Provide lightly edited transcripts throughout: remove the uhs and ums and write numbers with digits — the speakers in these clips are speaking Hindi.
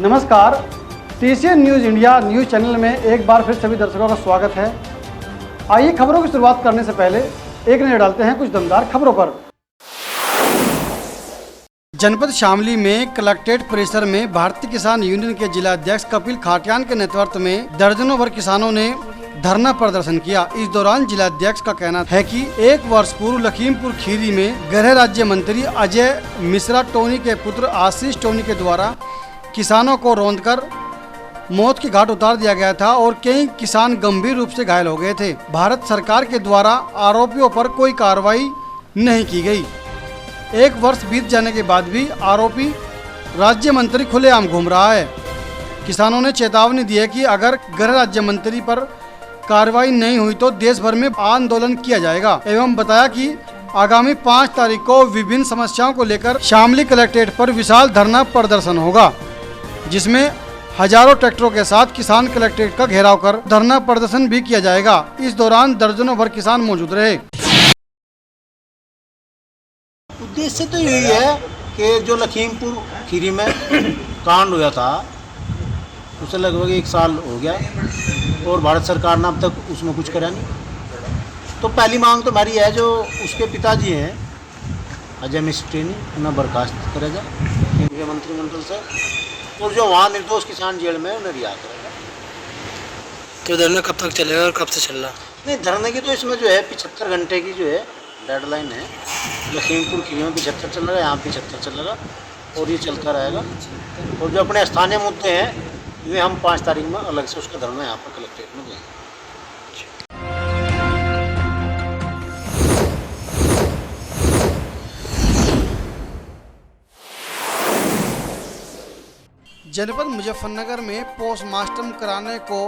नमस्कार, TCN news India news channel में एक बार फिर सभी दर्शकों का स्वागत है। आइए खबरों की शुरुआत करने से पहले एक नज़र डालते हैं कुछ दमदार खबरों पर। जनपद शामली में कलेक्ट्रेट परिसर में भारतीय किसान यूनियन के जिला अध्यक्ष कपिल खाटियान के नेतृत्व में दर्जनों भर किसानों ने धरना प्रदर्शन किया। इस दौरान जिलाध्यक्ष का कहना है कि एक वर्ष पूर्व लखीमपुर खीरी में गृह राज्य मंत्री अजय मिश्रा टोनी के पुत्र आशीष टोनी के द्वारा किसानों को रौंदकर मौत के घाट उतार दिया गया था और कई किसान गंभीर रूप से घायल हो गए थे। भारत सरकार के द्वारा आरोपियों पर कोई कार्रवाई नहीं की गई। एक वर्ष बीत जाने के बाद भी आरोपी राज्य मंत्री खुलेआम घूम रहा है। किसानों ने चेतावनी दी है कि अगर गृह राज्य मंत्री पर कार्रवाई नहीं हुई तो देश भर में आंदोलन किया जाएगा। एवं बताया कि आगामी 5 तारीख को विभिन्न समस्याओं को लेकर शामली कलेक्ट्रेट पर विशाल धरना प्रदर्शन होगा, जिसमें हजारों ट्रैक्टरों के साथ किसान कलेक्ट्रेट का घेराव कर धरना प्रदर्शन भी किया जाएगा। इस दौरान दर्जनों भर किसान मौजूद रहे। उद्देश्य तो यही है कि जो लखीमपुर खीरी में कांड हुआ था उसे लगभग 1 साल हो गया और भारत सरकार ने अब तक उसमें कुछ करा नहीं। तो पहली मांग तो हमारी है, जो उसके पिताजी हैं अजय मिस्त्री उन्हें बर्खास्त करा जाए केंद्रीय मंत्रिमंडल से, और जो वहाँ निर्दोष किसान जेल में उन्हें रिहा करा जाए। तो धरना कब तक चलेगा और कब से चल रहा? नहीं, धरने की तो इसमें जो है 75 घंटे की जो है डेडलाइन है। लखीमपुर खीरी में 75 चल रहा है, यहाँ 75 चलेगा और ये चलता रहेगा। और जो अपने स्थानीय मुद्दे हैं वे हम 5 तारीख में अलग से उसका धरना यहाँ पर कलेक्ट्रेट में देंगे। जनपद मुजफ्फरनगर में पोस्टमार्टम कराने को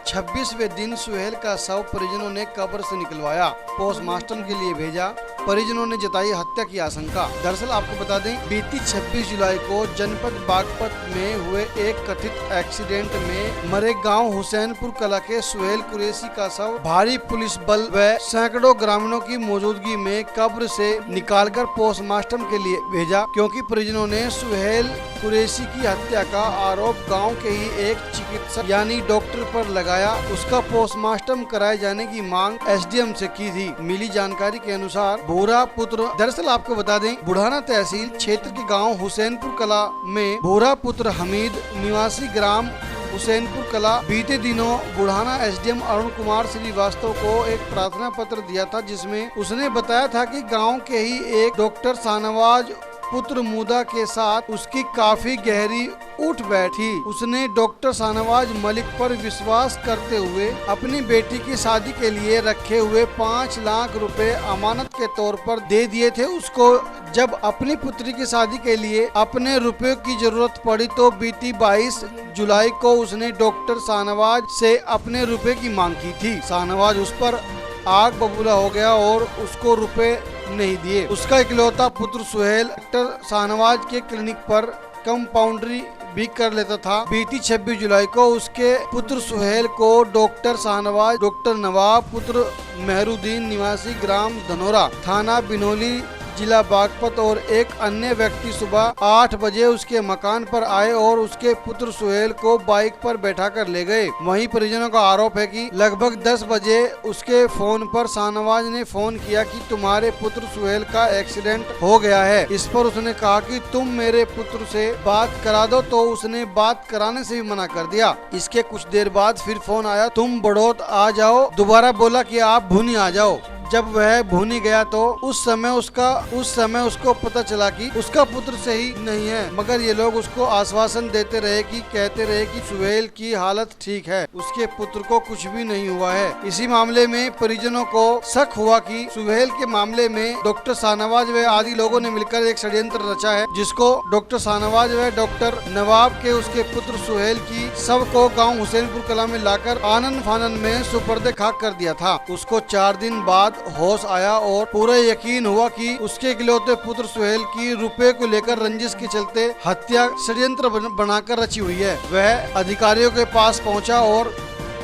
26वें दिन सुहेल का शव परिजनों ने कब्र से निकलवाया। पोस्टमार्टम के लिए भेजा, परिजनों ने जताई हत्या की आशंका। दरअसल आपको बता दें, बीती 26 जुलाई को जनपद बागपत में हुए एक कथित एक्सीडेंट में मरे गांव हुसैनपुर कला के सुहेल कुरैशी का शव भारी पुलिस बल व सैकड़ों ग्रामीणों की मौजूदगी में कब्र से निकालकर पोस्टमार्टम के लिए भेजा, क्योंकि परिजनों ने सुहेल कुरैशी की हत्या का आरोप गांव के ही एक चिकित्सक यानी डॉक्टर पर लगाया। उसका पोस्टमार्टम कराए जाने की मांग एसडीएम से की थी। मिली जानकारी के अनुसार भूरा पुत्र, दरअसल आपको बता दें, बुढ़ाना तहसील क्षेत्र के गांव हुसैनपुर कला में भूरा पुत्र हमीद निवासी ग्राम हुसैनपुर कला बीते दिनों बुढ़ाना एसडीएम अरुण कुमार श्रीवास्तव को एक प्रार्थना पत्र दिया था, जिसमें उसने बताया था कि गांव के ही एक डॉक्टर शाहनवाज पुत्र मुदा के साथ उसकी काफी गहरी उठ बैठी। उसने डॉक्टर शाहनवाज मलिक पर विश्वास करते हुए अपनी बेटी की शादी के लिए रखे हुए 5 लाख रुपए अमानत के तौर पर दे दिए थे उसको। जब अपनी पुत्री की शादी के लिए अपने रुपयों की जरूरत पड़ी तो बीती 22 जुलाई को उसने डॉक्टर शाहनवाज से अपने रुपए की मांग की थी। शाहनवाज उस पर आग बबूला हो गया और उसको रुपए नहीं दिए। उसका इकलौता पुत्र सुहेल डॉक्टर शाहनवाज के क्लिनिक पर कंपाउंडरी भी कर लेता था। बीती 26 जुलाई को उसके पुत्र सुहेल को डॉक्टर शाहनवाज, डॉक्टर नवाब पुत्र मेहरुद्दीन निवासी ग्राम धनोरा, थाना बिनोली, जिला बागपत और एक अन्य व्यक्ति सुबह 8 बजे उसके मकान पर आए और उसके पुत्र सुहेल को बाइक पर बैठाकर ले गए। वहीं परिजनों का आरोप है कि लगभग 10 बजे उसके फोन पर शाहनवाज ने फोन किया कि तुम्हारे पुत्र सुहेल का एक्सीडेंट हो गया है। इस पर उसने कहा कि तुम मेरे पुत्र से बात करा दो, तो उसने बात कराने से भी मना कर दिया। इसके कुछ देर बाद फिर फोन आया, तुम बड़ौत आ जाओ। दोबारा बोला कि आप भुनी आ जाओ। जब वह भुनी गया तो उस समय उसको पता चला कि उसका पुत्र सही नहीं है, मगर ये लोग उसको आश्वासन देते रहे कि कहते रहे कि सुहेल की हालत ठीक है, उसके पुत्र को कुछ भी नहीं हुआ है। इसी मामले में परिजनों को शक हुआ कि सुहेल के मामले में डॉक्टर शाहनवाज व आदि लोगों ने मिलकर एक षड्यंत्र रचा है, जिसको डॉक्टर शाहनवाज व डॉक्टर नवाब के उसके पुत्र सुहेल की शव को गाँव हुसैनपुर कला में लाकर आनन फानन में सुपर्दे खाक कर दिया था। उसको 4 दिन बाद होश आया और पूरा यकीन हुआ कि उसके इकलौते पुत्र सुहेल की रुपए को लेकर रंजिश के चलते हत्या षड्यंत्र बनाकर रची हुई है। वह अधिकारियों के पास पहुंचा और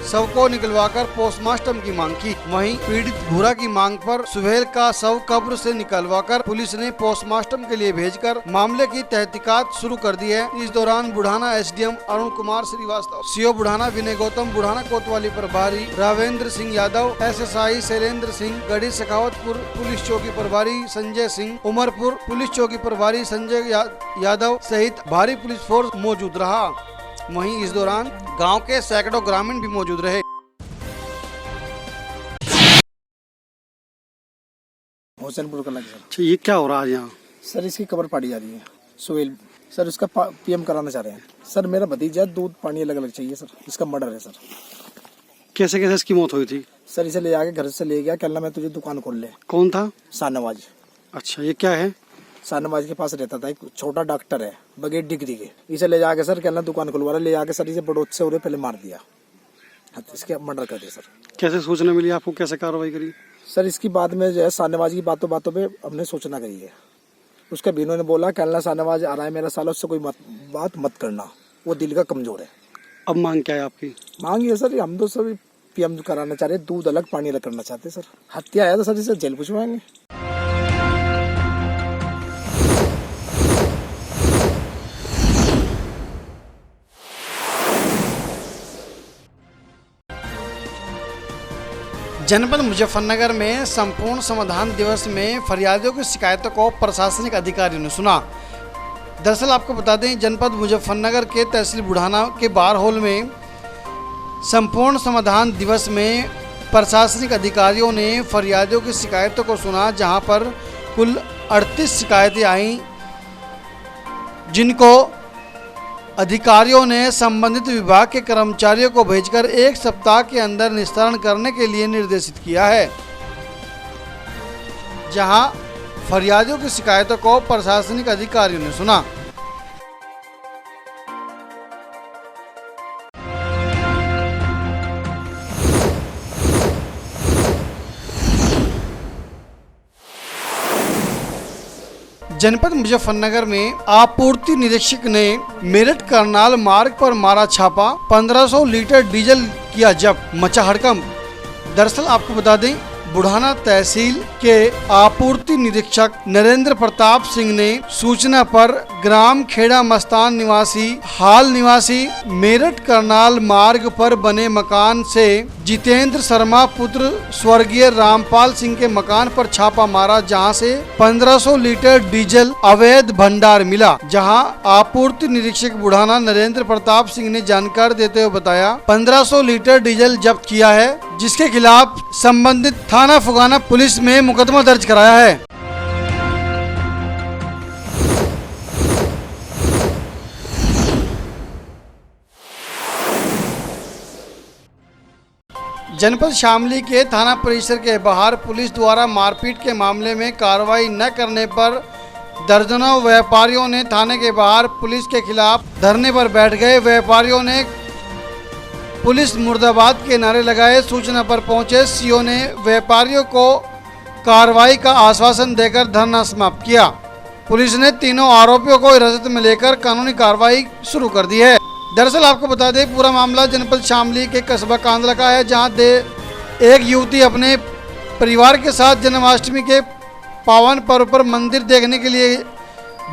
शव को निकलवाकर पोस्टमार्टम की मांग की। वहीं पीड़ित भूरा की मांग पर सुहेल का शव कब्र से निकलवाकर पुलिस ने पोस्टमार्टम के लिए भेजकर मामले की तहकीकात शुरू कर दी है। इस दौरान बुढ़ाना एसडीएम अरुण कुमार श्रीवास्तव, सीओ बुढ़ाना विनय गौतम, बुढ़ाना कोतवाली प्रभारी रावेंद्र सिंह यादव, एसएसआई शैलेंद्र सिंह, गढ़ी सखावतपुर पुलिस चौकी प्रभारी संजय सिंह, उमरपुर पुलिस चौकी प्रभारी संजय यादव सहित भारी पुलिस फोर्स मौजूद रहा। वहीं इस दौरान गांव के सैकड़ों ग्रामीण भी मौजूद रहे। हुसैनपुर का लग सर। अच्छा, ये क्या हो रहा है यहाँ? सर इसकी कब्र पाड़ी जा रही है सुहेल सर, उसका पीएम कराना चाह रहे हैं सर। मेरा भतीजा दूध पानी अलग अलग चाहिए सर, इसका मर्डर है सर। कैसे कैसे इसकी मौत हुई थी? सर इसे ले आके घर से ले गया, कहना मैं तुझे दुकान खोल ले। कौन था? शाहनवाज। अच्छा, ये क्या है? शाहनवाज के पास रहता था, एक छोटा डॉक्टर है बगैर डिग्री के। इसे ले जाके सर कहना दुकान खुलवा रहा, ले जाके सर इसे बड़ोच से उन्हें पहले मार दिया, इसके मर्डर कर दिया सर। कैसे सूचना मिली आपको, कैसे कार्रवाई करी? सर इसकी बाद में जो है शाहनवाज की बातों बातों पे हमने सूचना करी है। उसके बीनों ने बोला कहना शाहनवाज आ रहा है मेरा साला, उससे कोई बात मत करना, वो दिल का कमजोर है। अब मांग क्या है आपकी? मांग ये सर हम तो सभी पीएम कराना चाह रहे, दूध अलग पानी अलग करना चाहते सर। हत्या आया तो सर इसे जेल भिजवाएंगे। जनपद मुजफ्फरनगर में संपूर्ण समाधान दिवस में फरियादियों की शिकायतों को प्रशासनिक अधिकारियों ने सुना। दरअसल आपको बता दें, जनपद मुजफ्फरनगर के तहसील बुढ़ाना के बार हॉल में संपूर्ण समाधान दिवस में प्रशासनिक अधिकारियों ने फरियादियों की शिकायतों को सुना, जहां पर कुल 38 शिकायतें आईं, जिनको अधिकारियों ने संबंधित विभाग के कर्मचारियों को भेजकर 1 सप्ताह के अंदर निस्तारण करने के लिए निर्देशित किया है। जहां फरियादियों की शिकायतों को प्रशासनिक अधिकारियों ने सुना। जनपद मुजफ्फरनगर में आपूर्ति निरीक्षक ने मेरठ करनाल मार्ग पर मारा छापा, 1500 लीटर डीजल किया जब्त, मचा हड़कंप। दरअसल आपको बता दें, बुढ़ाना तहसील के आपूर्ति निरीक्षक नरेंद्र प्रताप सिंह ने सूचना पर ग्राम खेड़ा मस्तान निवासी हाल निवासी मेरठ करनाल मार्ग पर बने मकान से जितेंद्र शर्मा पुत्र स्वर्गीय रामपाल सिंह के मकान पर छापा मारा, जहां से 1500 लीटर डीजल अवैध भंडार मिला। जहां आपूर्ति निरीक्षक बुढ़ाना नरेंद्र प्रताप सिंह ने जानकारी देते हुए बताया 1500 लीटर डीजल जब्त किया है, जिसके खिलाफ संबंधित थाना फुगाना पुलिस में मुकदमा दर्ज कराया है। जनपद शामली के थाना परिसर के बाहर पुलिस द्वारा मारपीट के मामले में कार्रवाई न करने पर दर्जनों व्यापारियों ने थाने के बाहर पुलिस के खिलाफ धरने पर बैठ गए। व्यापारियों ने पुलिस मुर्दाबाद के नारे लगाए। सूचना पर पहुंचे सीओ ने व्यापारियों को कार्रवाई का आश्वासन देकर धरना समाप्त किया। पुलिस ने तीनों आरोपियों को हिरासत में लेकर कानूनी कार्रवाई शुरू कर दी है। दरअसल आपको बता दें, पूरा मामला जनपद शामली के कस्बा कांदला का है, जहां एक युवती अपने परिवार के साथ जन्माष्टमी के पावन पर्व पर मंदिर देखने के लिए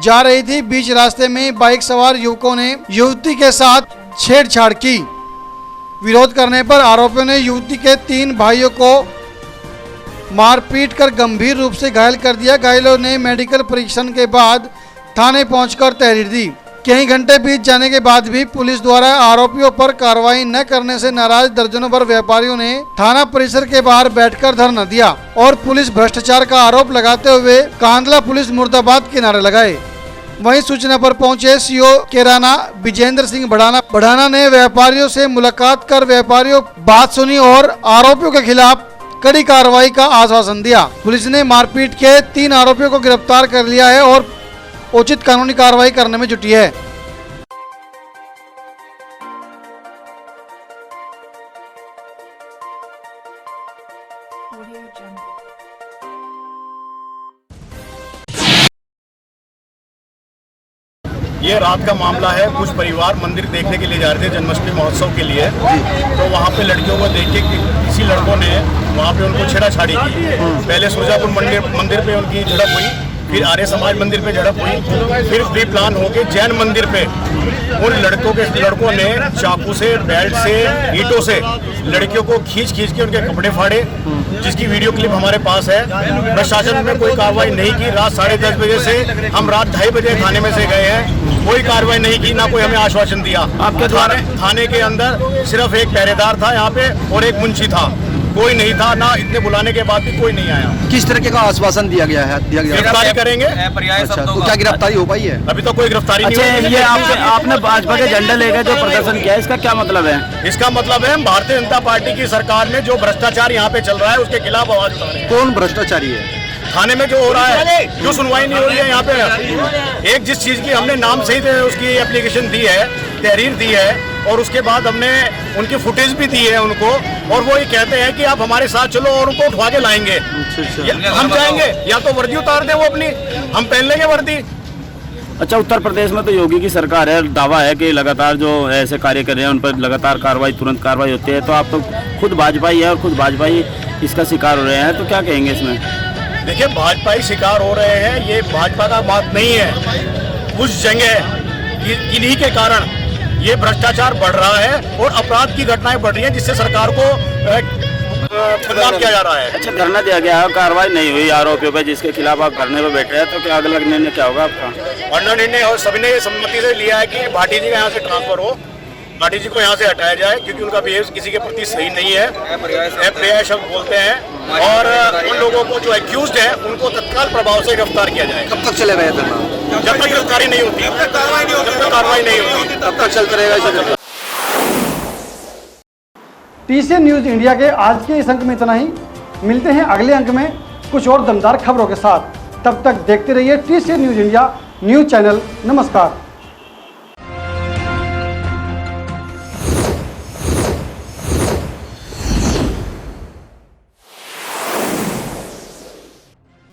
जा रही थी। बीच रास्ते में बाइक सवार युवकों ने युवती के साथ छेड़छाड़ की। विरोध करने पर आरोपियों ने युवती के 3 भाइयों को मारपीट कर गंभीर रूप से घायल कर दिया। घायलों ने मेडिकल परीक्षण के बाद थाने पहुंचकर तहरीर दी। कई घंटे बीत जाने के बाद भी पुलिस द्वारा आरोपियों पर कार्रवाई न करने से नाराज दर्जनों भर व्यापारियों ने थाना परिसर के बाहर बैठकर धरना दिया और पुलिस भ्रष्टाचार का आरोप लगाते हुए कांदला पुलिस मुर्दाबाद के नारे लगाए। वहीं सूचना पर पहुंचे सीओ केराना विजेंद्र सिंह बढ़ाना ने व्यापारियों से मुलाकात कर व्यापारियों बात सुनी और आरोपियों के खिलाफ कड़ी कार्रवाई का आश्वासन दिया। पुलिस ने मारपीट के 3 आरोपियों को गिरफ्तार कर लिया है और उचित कानूनी कार्रवाई करने में जुटी है। ये रात का मामला है। कुछ परिवार मंदिर देखने के लिए जा रहे थे जन्माष्टमी महोत्सव के लिए, तो वहाँ पे लड़कियों को देख के किसी लड़कों ने वहाँ पे उनको छेड़ाछाड़ी की। पहले सुरजापुर मंदिर पे उनकी झड़प हुई, फिर आर्य समाज मंदिर पे झड़प हुई, फिर प्री प्लान होके जैन मंदिर पे उन लड़कों ने चाकू से, बेल्ट से, ईंटों से लड़कियों को खींच के उनके कपड़े फाड़े, जिसकी वीडियो क्लिप हमारे पास है। प्रशासन ने कोई कार्रवाई नहीं की। रात 10:30 बजे से हम रात 2:30 बजे थाने में से गए हैं, कोई कार्रवाई नहीं की, ना कोई हमें आश्वासन दिया। आपके थाने के अंदर सिर्फ एक पहरेदार था यहाँ पे और एक मुंशी था, कोई नहीं था, ना इतने बुलाने के बाद भी कोई नहीं आया। किस तरीके का आश्वासन दिया गया है? गिरफ्तारी करेंगे। अच्छा, तो क्या गिरफ्तारी हो पाई है? अभी तो कोई गिरफ्तारी नहीं हुई। ये आपने भाजपा के झंडे लेकर जो प्रदर्शन किया, इसका क्या मतलब है? इसका मतलब है भारतीय जनता पार्टी की सरकार में जो भ्रष्टाचार यहाँ पे चल रहा है उसके खिलाफ आवाज उठा रहे हैं। कौन भ्रष्टाचारी है? थाने में जो हो रहा है, जो सुनवाई नहीं हो रही है यहाँ पे। एक जिस चीज की हमने नाम सहित उसकी एप्लीकेशन दी है, तहरीर दी है, और उसके बाद हमने उनकी फुटेज भी दी है उनको, और वो ये कहते हैं कि आप हमारे साथ चलो और उनको उठवा के लाएंगे। हम जाएंगे, या तो वर्दी उतार दे वो अपनी, हम पहन लेंगे वर्दी। अच्छा, उत्तर प्रदेश में तो योगी की सरकार है, दावा है कि लगातार जो ऐसे कार्य कर रहे हैं उन पर लगातार तुरंत कार्रवाई होती है। तो आप तो खुद भाजपाई है और खुद भाजपाई इसका शिकार हो रहे हैं, तो क्या कहेंगे इसमें? देखिए, भाजपा ही शिकार हो रहे हैं, ये भाजपा का बात नहीं है। कुछ जगह इन्हीं के कारण ये भ्रष्टाचार बढ़ रहा है और अपराध की घटनाएं बढ़ रही हैं, जिससे सरकार को बदनाम किया जा रहा है। अच्छा, धरना दिया गया, कार्रवाई नहीं हुई आरोपियों पर, जिसके खिलाफ आप धरने पर बैठे हैं, तो क्या अगला निर्णय क्या होगा आपका? अगला निर्णय और सभी ने सहमति से लिया है कि भाटी जी का यहाँ से ट्रांसफर हो, भाटी जी को यहाँ से हटाया जाए, क्योंकि उनका बिहेव किसी के प्रति सही नहीं है, अप्रिय शब्द बोलते हैं, और उन लोगों को जो एक्यूज्ड है उनको तत्काल प्रभाव से गिरफ्तार किया जाए। कब तक चलेगा ये धरना? जब तक गिरफ्तारी नहीं होती, जब तक कार्रवाई नहीं होती, तब तक चलता रहेगा। TCN न्यूज़ इंडिया के आज के इस अंक में इतना ही। मिलते हैं अगले अंक में कुछ और दमदार खबरों के साथ। तब तक देखते रहिए TCN news India news channel. नमस्कार।